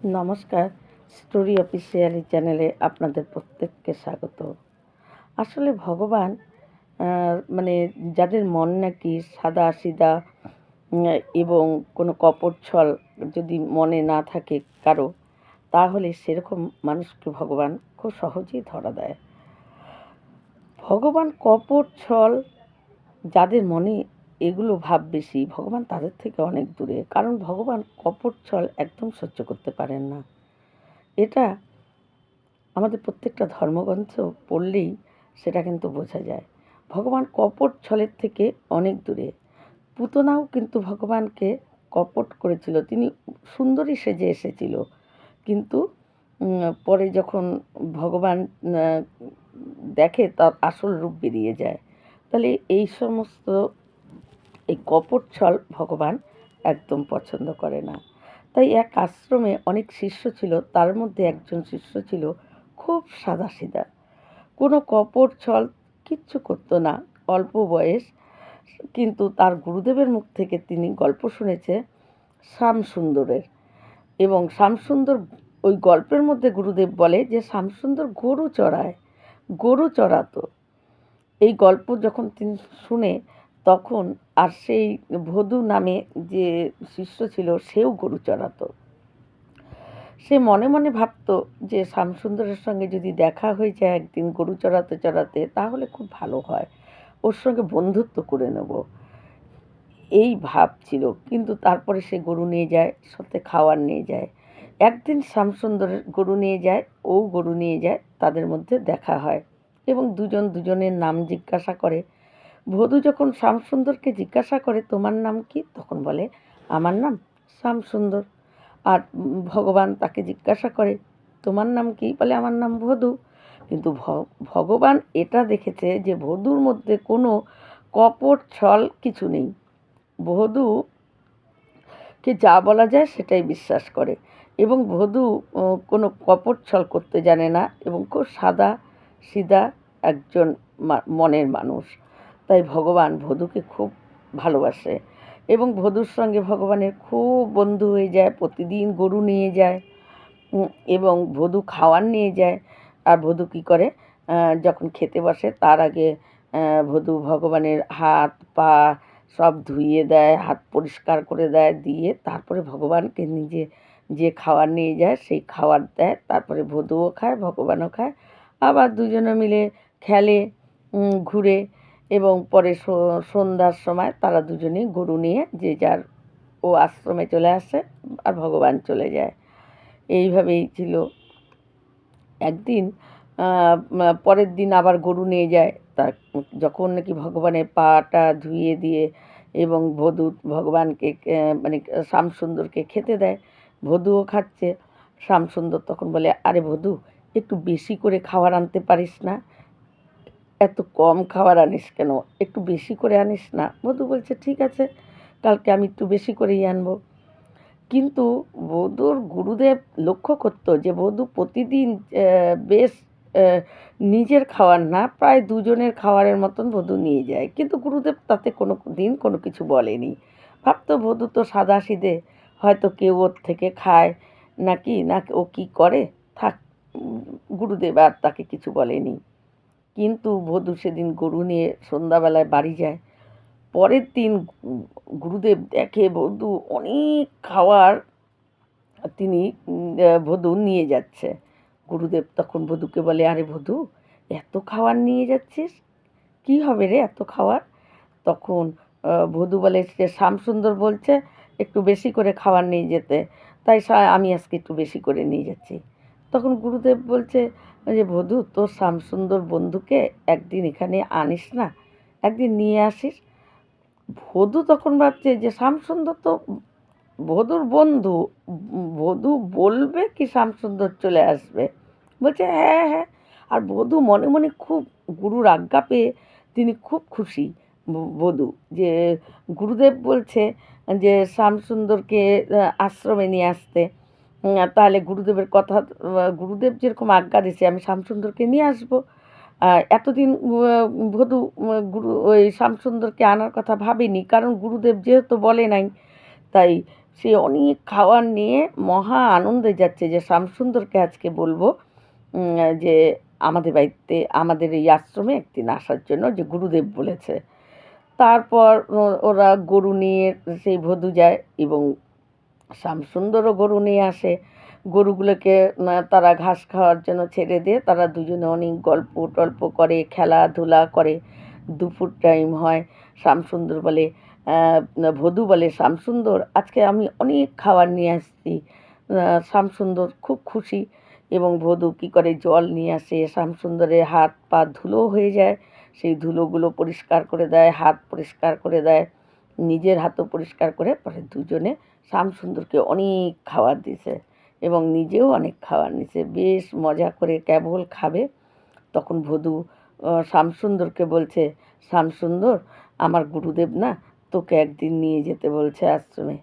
নমস্কার, story officially চ্যানেলে আপনাদের প্রত্যেককে স্বাগত। আসলে ভগবান মানে যাদের মন নাকি সাদা-সিধা উম এবং কোনো কপট ছল যদি মনে না থাকে কারো, তাহলে সেরকম মানুষকে ভগবান খুব সহজেই ধরা দেয়। ভগবান কপট ছল যাদের মনে এগুলো ভাব বেশি, ভগবান তাদের থেকে অনেক দূরে। কারণ ভগবান কপট ছল একদম সহ্য করতে পারেন না। এটা আমাদের প্রত্যেকটা ধর্মগ্রন্থ পড়লেই সেটা কিন্তু বোঝা যায়। ভগবান কপট ছলের থেকে অনেক দূরে। পুতনাও কিন্তু ভগবানকে কপট করেছিল। তিনি সুন্দরী সেজে এসেছিল। কিন্তু পরে যখন ভগবান আ দেখে তার আসল রূপ বেরিয়ে যায়। তাহলে এই সমস্ত এই কপট ছল ভগবান একদম পছন্দ করে না। তাই এক আশ্রমে অনেক শিষ্য ছিল, তার মধ্যে একজন শিষ্য ছিল খুব সাদাসিধা, কোনো কপট ছল কিচ্ছু করতো না, অল্প বয়স। কিন্তু তার গুরুদেবের মুখ থেকে তিনি গল্প শুনেছে শ্যামসুন্দরের। এবং শ্যামসুন্দর ওই গল্পের মধ্যে গুরুদেব বলে যে শ্যামসুন্দর গরু চড়াতো। এই গল্প যখন তিনি শুনে তখন আর সেই ভদু নামে যে শিষ্য ছিল সেও গরু চড়াতো। সে মনে মনে ভাবতো যে শ্যামসুন্দরের সঙ্গে যদি দেখা হয়ে যায় একদিন গরু চড়াতে চড়াতে তাহলে খুব ভালো হয়, ওর সঙ্গে বন্ধুত্ব করে নেব, এই ভাব ছিল। কিন্তু তারপরে সে গরু নিয়ে যায়, সাথে খাওয়ার নিয়ে যায়। একদিন শ্যামসুন্দরের গরু নিয়ে যায়, ও গরু নিয়ে যায়, তাদের মধ্যে দেখা হয় এবং দুজন দুজনের নাম জিজ্ঞাসা করে। ভদু যখন শ্যামসুন্দরকে জিজ্ঞাসা করে তোমার নাম কি, তখন বলে আমার নাম শ্যামসুন্দর। আর ভগবান তাকে জিজ্ঞাসা করে তোমার নাম কি, বলে আমার নাম ভদু। কিন্তু ভগবান এটা দেখেছে যে ভদুর মধ্যে কোনো কপট ছল কিছু নেই। ভদুকে যা বলা যায় সেটাই বিশ্বাস করে এবং ভদু কোনো কপট ছল করতে জানে না এবং খুব সাদা সিধা একজন মনের মানুষ। তাই ভগবান ভদুকে খুব ভালোবাসে এবং ভদুর সঙ্গে ভগবানের খুব বন্ধু হয়ে যায়। প্রতিদিন গরু নিয়ে যায় এবং ভদু খাওয়ার নিয়ে যায়। আর ভদু কী করে, যখন খেতে বসে তার আগে ভদু ভগবানের হাত পা সব ধুইয়ে দেয়, হাত পরিষ্কার করে দেয়, দিয়ে তারপরে ভগবানকে নিজে যে খাওয়ার নিয়ে যায় সেই খাবার দেয়। তারপরে ভদুও খায়, ভগবানও খায়। আবার দুজনে মিলে খেলে, ঘুরে এবং পরে সন্ধ্যার সময় তারা দুজনেই গরু নিয়ে যে যার ও আশ্রমে চলে আসে আর ভগবান চলে যায়। এইভাবেই ছিল। একদিন পরের দিন আবার গরু নিয়ে যায়, তা যখন নাকি ভগবানের পাটা ধুইয়ে দিয়ে এবং ভদু ভগবানকে মানে শ্যামসুন্দরকে খেতে দেয়, ভদুও খাচ্ছে। শ্যামসুন্দর তখন বলে আরে ভদু, একটু বেশি করে খাবার আনতে পারিস না, এত কম খাবার আনিস কেন, একটু বেশি করে আনিস না। ভদু বলছে ঠিক আছে, কালকে আমি একটু বেশি করেই আনবো। কিন্তু বধূর গুরুদেব লক্ষ্য করত যে বধূ প্রতিদিন বেশ নিজের খাওয়ার না প্রায় দুজনের খাওয়ারের মতন বধূ নিয়ে যায়, কিন্তু গুরুদেব তাতে কোনো দিন কোনো কিছু বলেনি। ভাবতো বধূ তো সাদাসিধে, হয়তো কেউ ওর থেকে খায় নাকি না ও কী করে, থাক, গুরুদেব আর তাকে কিছু বলেনি। কিন্তু বধূ সেদিন গরু নিয়ে সন্ধ্যাবেলায় বাড়ি যায়। পরের দিন গুরুদেব দেখে বধূ অনেক খাওয়ার তিনি বধূ নিয়ে যাচ্ছে। গুরুদেব তখন বধূকে বলে আরে বধূ, এত খাবার নিয়ে যাচ্ছিস, কী হবে রে এত খাবার? তখন বধূ বলে যে শ্যামসুন্দর বলছে একটু বেশি করে খাবার নিয়ে যেতে, তাই আমি আজকে একটু বেশি করে নিয়ে যাচ্ছি। তখন গুরুদেব বলছে যে বধূ, তোর শ্যামসুন্দর বন্ধুকে একদিন এখানে আনিস না, একদিন নিয়ে আসিস। বধূ তখন ভাবছে যে শ্যামসুন্দর তো বধূর বন্ধু, বধূ বলবে কি শ্যামসুন্দর চলে আসবে? বলছে হ্যাঁ হ্যাঁ। আর বধূ মনে মনে খুব গুরুর আজ্ঞা পেয়ে তিনি খুব খুশি। বধূ যে গুরুদেব বলছে যে শ্যামসুন্দরকে আশ্রমে নিয়ে আসতে, তাহলে গুরুদেবের কথা, গুরুদেব যেরকম আজ্ঞা দিয়েছে আমি শ্যামসুন্দরকে নিয়ে আসবো। এতদিন বধূ গুরু ওই শ্যামসুন্দরকে আনার কথা ভাবেনি, কারণ গুরুদেব যেহেতু বলে নাই। তাই সে অনেক খাবার নিয়ে মহা আনন্দে যাচ্ছে যে শ্যামসুন্দরকে আজকে বলবো যে আমাদের বাড়িতে আমাদের এই আশ্রমে একদিন আসার জন্য, যে গুরুদেব বলেছে। তারপর ওরা গরু নিয়ে সেই ভদু যায় এবং শ্যামসুন্দরও গরু নিয়ে আসে। গরুগুলোকে তারা ঘাস খাওয়ার জন্য ছেড়ে দিয়ে তারা দুজনে অনেক গল্প টল্প করে, খেলাধুলা করে। দুপুর টাইম হয়। শ্যামসুন্দর বলে, ভদু বলে, শ্যামসুন্দর আজকে আমি অনেক খাবার নিয়ে আসছি। শ্যামসুন্দর খুব খুশি এবং ভদু কী করে জল নিয়ে আসে, শ্যামসুন্দরের হাত পা ধুলো হয়ে যায়, সেই ধুলোগুলো পরিষ্কার করে দেয়, হাত পরিষ্কার করে দেয়, নিজের হাতও পরিষ্কার করে পরে দুজনে শ্যামসুন্দরকে অনেক খাবার দিয়েছে এবং নিজেও অনেক খাবার নিয়েছে। বেশ মজা করে কেবল খাবে, তখন ভদু শ্যামসুন্দরকে বলছে, শ্যামসুন্দর আমার গুরুদেব না তোকে একদিন নিয়ে যেতে বলছে আশ্রমে।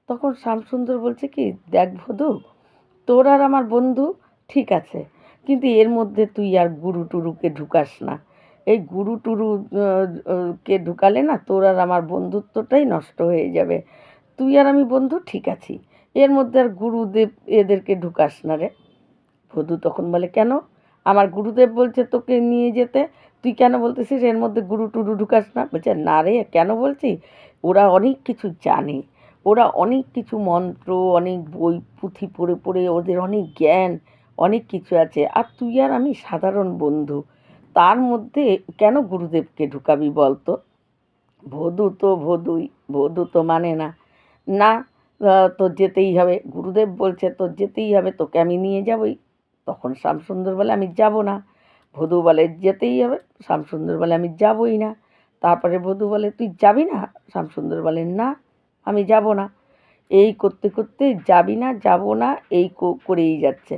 তখন শ্যামসুন্দর বলছে কি, দেখ ভদু, তোর আর আমার বন্ধু ঠিক আছে, কিন্তু এর মধ্যে তুই আর গুরু টুরুকে ঢুকাস না। এই গুরু টুরু কে ঢুকালে না তোর আর আমার বন্ধুত্বটাই নষ্ট হয়ে যাবে। তুই আর আমি বন্ধু ঠিক আছি, এর মধ্যে আর গুরুদেব এদেরকে ঢুকাস না রে। ভদু তখন বলে, কেন? আমার গুরুদেব বলছে তোকে নিয়ে যেতে, তুই কেন বলতেছিস এর মধ্যে গুরু টুরু ঢুকাস না? বলছে, না রে, কেন বলছি, ওরা অনেক কিছু জানে, ওরা অনেক কিছু মন্ত্র, অনেক বই পুঁথি পড়ে পড়ে ওদের অনেক জ্ঞান, অনেক কিছু আছে, আর তুই আর আমি সাধারণ বন্ধু, তার মধ্যে কেন গুরুদেবকে ঢুকাবি বলতো? ভদু তো ভদুই, ভদু তো মানে না, না তোর যেতেই হবে, গুরুদেব বলছে তোর যেতেই হবে, তোকে আমি নিয়ে যাবই। তখন শ্যামসুন্দর বলে, আমি যাব না। ভদু বলে, যেতেই হবে। শ্যামসুন্দর বলে, আমি যাবই না। তারপরে ভদু বলে, তুই যাবি না? শ্যামসুন্দর বলে, না, আমি যাব না। এই করতে করতে যাবি না, যাব না, এই করেই যাচ্ছে।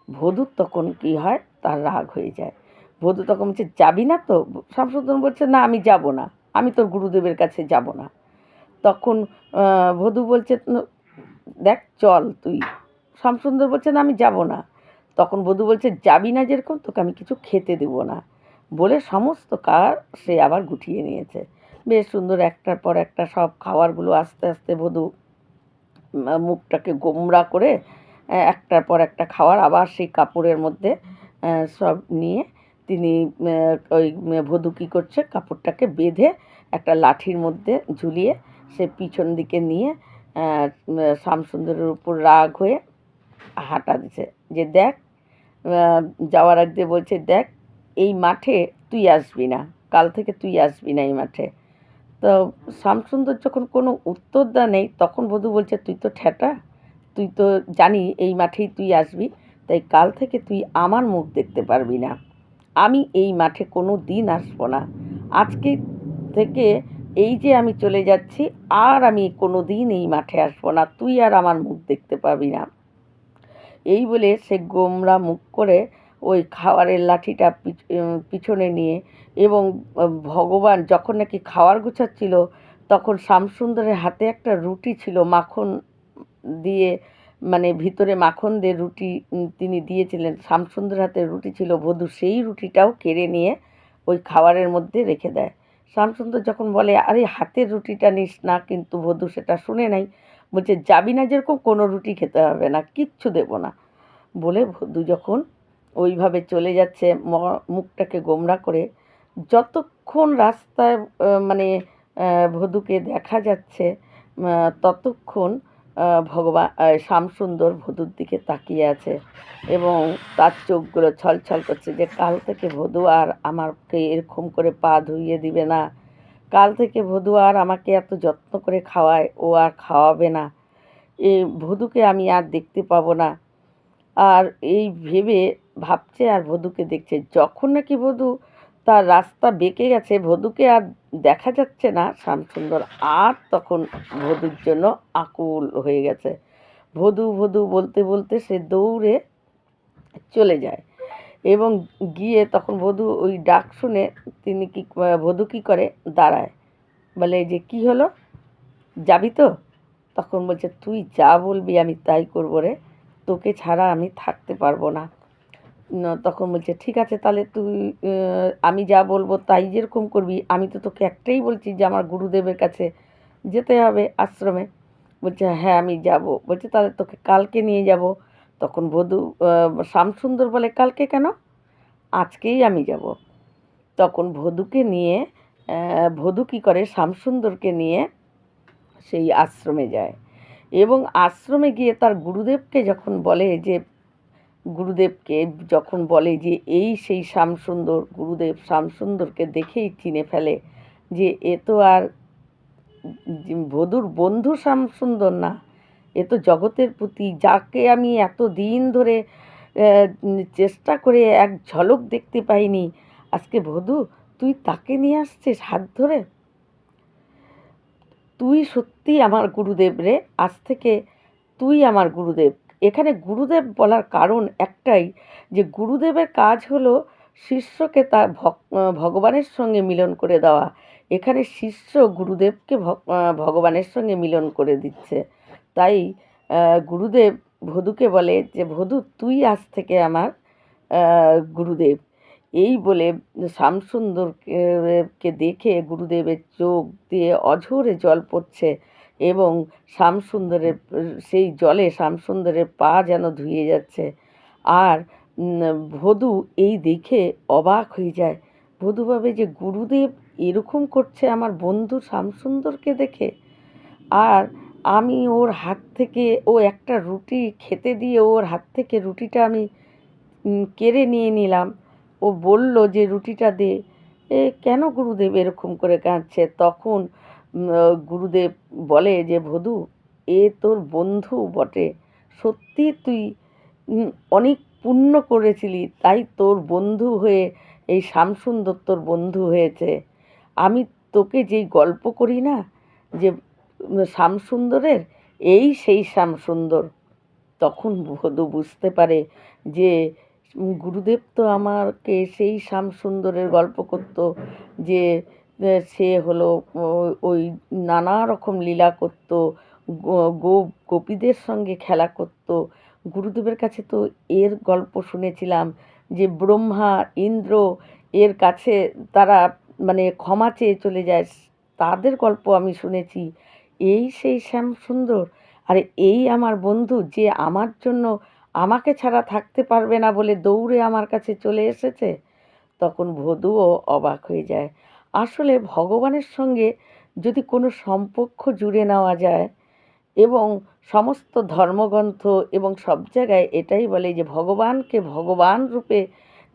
ভদুর তখন কি হয়, তার রাগ হয়ে যায়। ভদু তখন বলছে, যাবি না তো? শামসুদ্দৌলা বলছে, না আমি যাব না, আমি তোর গুরুদেবের কাছে যাব না। তখন ভদু বলছে, দেখ চল তুই। শামসুন্দর বলছে, না আমি যাব না। তখন বধূ বলছে, যাবি না যেরকম, তোকে আমি কিছু খেতে দেবো না, বলে সমস্ত কার সে আবার গুটিয়ে নিয়েছে। বেশ সুন্দর একটার পর একটা সব খাবারগুলো আস্তে আস্তে বধূ মুখটাকে গোমড়া করে একটার পর একটা খাবার আবার সেই কাপড়ের মধ্যে সব নিয়ে তিনি ওই বধূ কী করছে, কাপড়টাকে বেঁধে একটা লাঠির মধ্যে ঝুলিয়ে সে পিছন দিকে নিয়ে শ্যামসুন্দরের উপর রাগ হয়ে হাঁটা দিছে, যে দেখ, যাওয়ার আগ দিয়ে বলছে, দেখ এই মাঠে তুই আসবি না, কাল থেকে তুই আসবি না এই মাঠে। তো শ্যামসুন্দর যখন কোনো উত্তর দেয় নেই, তখন বধূ বলছে, তুই তো ঠেটা, তুই তো জানি এই মাঠেই তুই আসবি, তাই কাল থেকে তুই আমার মুখ দেখতে পারবি না, আমি এই মাঠে কোনো দিন আসবো না, আজকে থেকে এই যে আমি চলে যাচ্ছি, আর আমি কোনো দিন এই মাঠে আসবো না, তুই আর আমার মুখ দেখতে পাবি না। এই বলে সে গোমড়া মুখ করে ওই খাবারের লাঠিটা পিছনে নিয়ে, এবং ভগবান যখন নাকি খাবার গুছাচ্ছিল, তখন শ্যামসুন্দরের হাতে একটা রুটি ছিল, মাখন দিয়ে, মানে ভিতরে মাখন দিয়ে রুটি তিনি দিয়েছিলেন, শ্যামসুন্দরের হাতে রুটি ছিল, বধূ সেই রুটিটাও কেড়ে নিয়ে ওই খাবারের মধ্যে রেখে দেয়। শ্যামসুন্দর যখন বলে, আরে হাতের রুটিটা নিস না, কিন্তু বধূ সেটা শুনে নাই, বলছে, যাবি না যেরকম, কোনো রুটি খেতে হবে না, কিচ্ছু দেবো না, বলে বধূ যখন ওইভাবে চলে যাচ্ছে মুখটাকে গোমড়া করে, যতক্ষণ রাস্তায় মানে বধূকে দেখা যাচ্ছে, ততক্ষণ ভগবান শ্যামসুন্দর বধূর দিকে তাকিয়ে আছে এবং তার চোখগুলো ছলছল করছে, যে কাল থেকে বধূ আর আমাকে এরকম করে পা ধুইয়ে দিবে না, কাল থেকে বধূ আর আমাকে এত যত্ন করে খাওয়ায়, ও আর খাওয়াবে না, এই বধূকে আমি আর দেখতে পাবো না। আর এই ভেবে ভাবছে আর বধূকে দেখছে, যখন নাকি বধূ তার রাস্তা বেঁকে গেছে, বধূকে আর দেখা যাচ্ছে না, শ্যামসুন্দর আর তখন বধূর জন্য আকুল হয়ে গেছে। বধূ বধূ বলতে বলতে সে দৌড়ে চলে যায় এবং গিয়ে তখন বধূ ওই ডাক শুনে তিনি কি, বধূ কী করে, দাঁড়ায়, বলে যে কী হলো, যাবি তো? তখন বলছে, তুই যা বলবি আমি তাই করবো রে, তোকে ছাড়া আমি থাকতে পারবো না। তখন বলছে, ঠিক আছে তাহলে তুই আমি যা বলবো তাই যেরকম করবি, আমি তো তোকে একটাই বলছি যে আমার গুরুদেবের কাছে যেতে হবে আশ্রমে। বলছে, হ্যাঁ আমি যাব। বলছে, তাহলে তোকে কালকে নিয়ে যাব। তখন বধূ শ্যামসুন্দর বলে, কালকে কেন? আজকেই আমি যাব। তখন বধূকে নিয়ে বধূ কী করে, শ্যামসুন্দরকে নিয়ে সেই আশ্রমে যায় এবং আশ্রমে গিয়ে তার গুরুদেবকে যখন বলে যে, গুরুদেবকে যখন বলে যে এই সেই শ্যামসুন্দর, গুরুদেব শ্যামসুন্দরকে দেখেই চিনে ফেলে যে এ তো আর বধূর বন্ধু শ্যামসুন্দর না, এ তো জগতের প্রতি, যাকে আমি এত দিন ধরে চেষ্টা করে এক ঝলক দেখতে পাইনি, আজকে বধূ তুই তাকে নিয়ে আসছিস হাত ধরে। তুই সত্যিই আমার গুরুদেব রে, আজ থেকে তুই আমার গুরুদেব। এখানে গুরুদেব বলার কারণ একটাই, যে গুরুদেবের কাজ হলো শিষ্যকে তার ভগবানের সঙ্গে মিলন করে দেওয়া। এখানে শিষ্য গুরুদেবকে ভগবানের সঙ্গে মিলন করে দিচ্ছে। তাই গুরুদেব বধূকে বলে যে, বধূ তুই আজ থেকে আমার গুরুদেব। এই বলে শ্যামসুন্দরকে কে দেখে গুরুদেবের চোখ দিয়ে অঝরে জল পড়ছে এবং শ্যামসুন্দরের সেই জলে শ্যামসুন্দরের পা যেন ধুয়ে যাচ্ছে। আর বধূ এই দেখে অবাক হয়ে যায়। বধূ ভাবে যে গুরুদেব এরকম করছে আমার বন্ধু শ্যামসুন্দরকে দেখে, আর আমি ওর হাত থেকে, ও একটা রুটি খেতে দিয়ে ওর হাত থেকে রুটিটা আমি কেড়ে নিয়ে নিলাম। ও বলল যে রুটিটা দে। কেন গুরুদেব এরকম করে কাঁদছে? তখন গুরুদেব বলে যে, বধূ এ তোর বন্ধু বটে, সত্যি তুই অনেক পুণ্য করেছিলি, তাই তোর বন্ধু হয়ে এই শ্যামসুন্দর তোর বন্ধু হয়েছে। আমি তোকে যেই গল্প করি না, যে শ্যামসুন্দরের, এই সেই শ্যামসুন্দর। তখন বধূ বুঝতে পারে যে গুরুদেব তো আমাকে সেই শ্যামসুন্দরের গল্প করত, যে সে হলো ওই নানা রকম লীলা করত, গোপীদের সঙ্গে খেলা করত। গুরুদেবের কাছে তো এর গল্প শুনেছিলাম, যে ব্রহ্মা ইন্দ্র এর কাছে তারা মানে ক্ষমা চেয়ে চলে যায়, তাদের গল্প আমি শুনেছি। এই সেই শ্যামসুন্দর, আর এই আমার বন্ধু, যে আমার জন্য আমাকে ছাড়া থাকতে পারবে না বলে দৌড়ে আমার কাছে চলে এসেছে। তখন বধূও অবাক হয়ে যায়। আসলে ভগবানের সঙ্গে যদি কোনো সম্পর্ক জুড়ে নেওয়া যায়, এবং সমস্ত ধর্মগ্রন্থ এবং সব জায়গায় এটাই বলে যে ভগবানকে ভগবান রূপে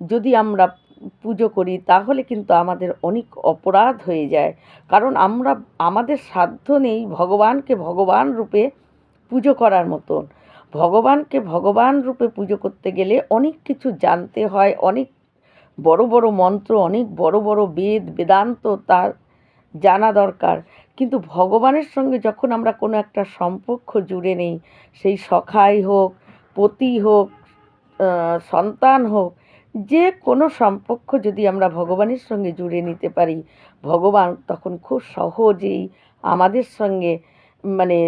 যদি আমরা পুজো করি, তাহলে কিন্তু আমাদের অনেক অপরাধ হয়ে যায়। কারণ আমরা, আমাদের সাধ্য নেই ভগবানকে ভগবান রূপে পুজো করার মতন। ভগবানকে ভগবান রূপে পুজো করতে গেলে অনেক কিছু জানতে হয়, অনেক বড় বড় মন্ত্র, অনেক বড় বড় বেদ বেদান্ত তার জানা দরকার। কিন্তু ভগবানের সঙ্গে যখন আমরা কোনো একটা সম্পর্ক জুড়ে নেই, সেই সখাই হোক, পতি হোক, সন্তান হোক, যে কোনো সম্পর্ক যদি আমরা ভগবানের সঙ্গে জুড়ে নিতে পারি, ভগবান তখন খুব সহজেই আমাদের সঙ্গে মানে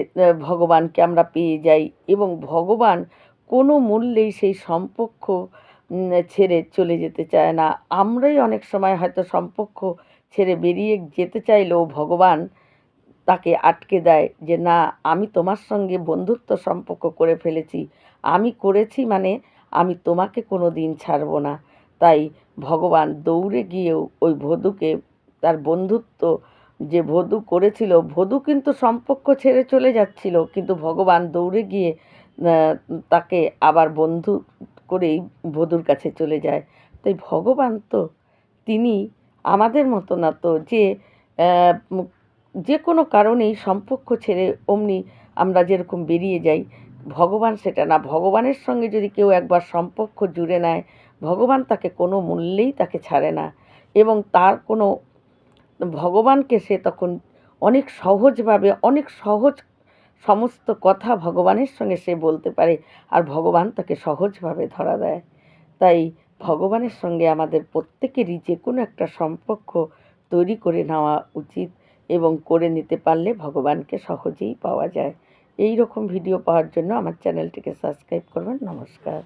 ভগবানকে আমরা পেয়ে যাই, এবং ভগবান কোনো মূল্যেই সেই সম্পর্ক ছেড়ে চলে যেতে চায় না। আমরাই অনেক সময় হয়তো সম্পর্ক ছেড়ে বেরিয়ে যেতে চাইলেও ভগবান তাকে আটকে দেয়, যে না, আমি তোমার সঙ্গে বন্ধুত্ব সম্পর্ক করে ফেলেছি, আমি করেছি মানে আমি তোমাকে কোনো দিন ছাড়ব না। তাই ভগবান দৌড়ে গিয়েও ওই বধূকে, তার বন্ধুত্ব যে বধূ করেছিল, বধূ কিন্তু সম্পর্ক ছেড়ে চলে যাচ্ছিল, কিন্তু ভগবান দৌড়ে গিয়ে তাকে আবার বন্ধু করেই বধূর কাছে চলে যায়। তাই ভগবান তো তিনি আমাদের মতো না তো, যে যে কোনো কারণেই সম্পর্ক ছেড়ে অমনি আমরা যেরকম বেরিয়ে যাই, ভগবান সেটা না। ভগবানের সঙ্গে যদি কেউ একবার সম্পর্ক জুড়ে নেয়, ভগবান তাকে কোনো মূল্যেই তাকে ছাড়ে না, এবং তার কোনো, ভগবানকে সে তখন অনেক সহজভাবে, অনেক সহজ সমস্ত কথা ভগবানের সঙ্গে সে বলতে পারে, আর ভগবান তাকে সহজভাবে ধরা দেয়। তাই ভগবানের সঙ্গে আমাদের প্রত্যেকেরই যে কোনো একটা সম্পর্ক তৈরি করে নেওয়া উচিত, এবং করে নিতে পারলে ভগবানকে সহজেই পাওয়া যায়। এই রকম ভিডিও পাওয়ার জন্য আমার চ্যানেলটিকে সাবস্ক্রাইব করবেন। নমস্কার।